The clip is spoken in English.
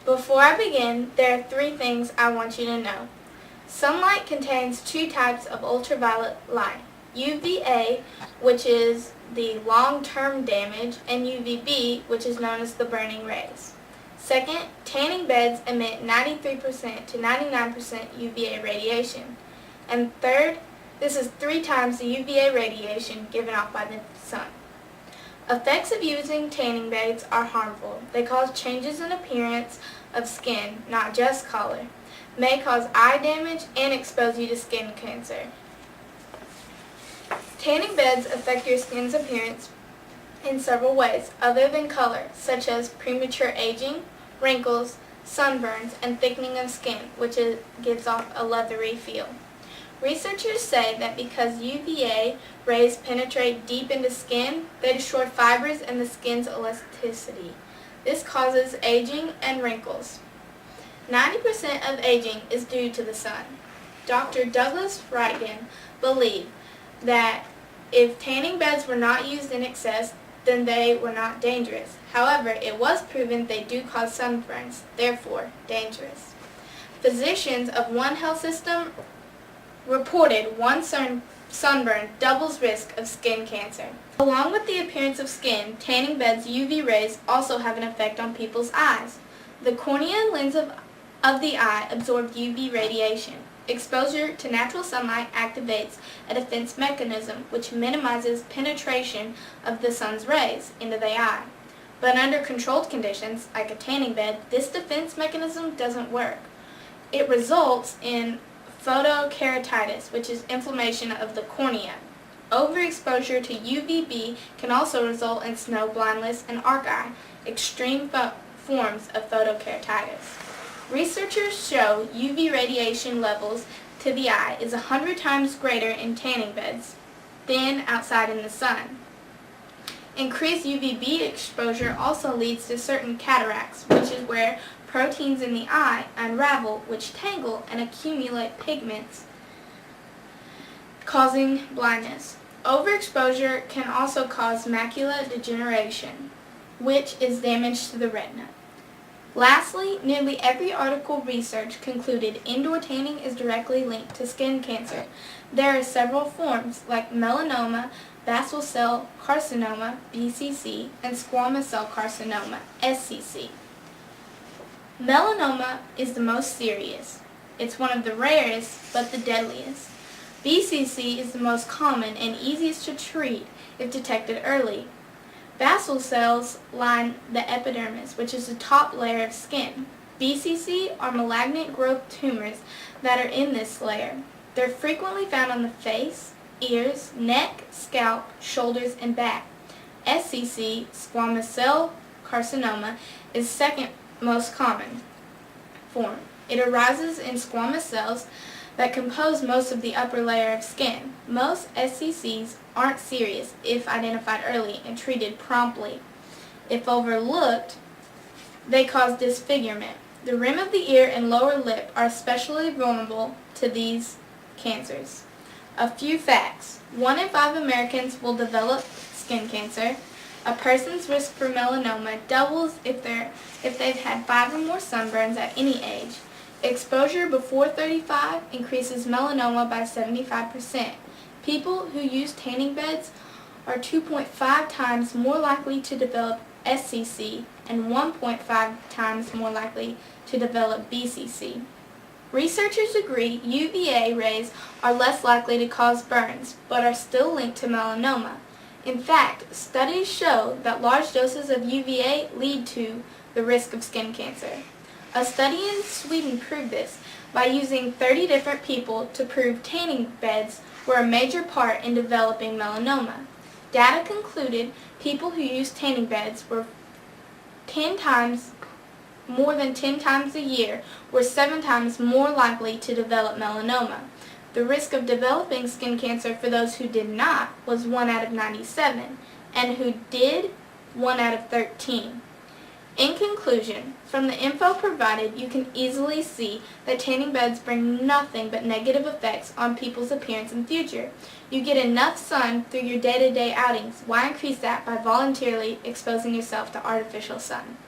Before I begin, there are 3 things I want you to know. Sunlight contains 2 types of ultraviolet light, UVA, which is the long-term damage, and UVB, which is known as the burning rays. Second, tanning beds emit 93% to 99% UVA radiation. And third, this is 3 times the UVA radiation given off by the sun. Effects of using tanning beds are harmful. They cause changes in appearance of skin, not just color, may cause eye damage, and expose you to skin cancer. Tanning beds affect your skin's appearance in several ways other than color, such as premature aging, wrinkles, sunburns, and thickening of skin, which gives off a leathery feel. Researchers say that because UVA rays penetrate deep into skin, they destroy fibers and the skin's elasticity. This causes aging and wrinkles. 90% of aging is due to the sun. Dr. Douglas Reitgen believed that if tanning beds were not used in excess, then they were not dangerous. However, it was proven they do cause sunburns, therefore dangerous. Physicians of One Health System reported one sunburn doubles risk of skin cancer. Along with the appearance of skin, tanning beds' UV rays also have an effect on people's eyes. The cornea and lens of the eye absorb UV radiation. Exposure to natural sunlight activates a defense mechanism which minimizes penetration of the sun's rays into the eye. But under controlled conditions, like a tanning bed, this defense mechanism doesn't work. It results in photokeratitis, which is inflammation of the cornea. Overexposure to UVB can also result in snow blindness and arc eye, extreme forms of photokeratitis. Researchers show UV radiation levels to the eye is 100 times greater in tanning beds than outside in the sun. Increased UVB exposure also leads to certain cataracts, which is where proteins in the eye unravel, which tangle and accumulate pigments, causing blindness. Overexposure can also cause macular degeneration, which is damage to the retina. Lastly, nearly every article research concluded indoor tanning is directly linked to skin cancer. There are several forms like melanoma, basal cell carcinoma, BCC, and squamous cell carcinoma, SCC. Melanoma is the most serious. It's one of the rarest, but the deadliest. BCC is the most common and easiest to treat if detected early. Basal cells line the epidermis, which is the top layer of skin. BCC are malignant growth tumors that are in this layer. They're frequently found on the face, ears, neck, scalp, shoulders, and back. SCC, squamous cell carcinoma, is second most common form. It arises in squamous cells that compose most of the upper layer of skin. Most SCCs aren't serious if identified early and treated promptly. If overlooked, they cause disfigurement. The rim of the ear and lower lip are especially vulnerable to these cancers. A few facts. 1 in 5 Americans will develop skin cancer. A person's risk for melanoma doubles if they've had 5 or more sunburns at any age. Exposure before 35 increases melanoma by 75%. People who use tanning beds are 2.5 times more likely to develop SCC and 1.5 times more likely to develop BCC. Researchers agree UVA rays are less likely to cause burns, but are still linked to melanoma. In fact, studies show that large doses of UVA lead to the risk of skin cancer. A study in Sweden proved this by using 30 different people to prove tanning beds were a major part in developing melanoma. Data concluded people who used tanning beds were more than 10 times a year were 7 times more likely to develop melanoma. The risk of developing skin cancer for those who did not was 1 out of 97, and who did, 1 out of 13. In conclusion, from the info provided, you can easily see that tanning beds bring nothing but negative effects on people's appearance in the future. You get enough sun through your day-to-day outings. Why increase that by voluntarily exposing yourself to artificial sun?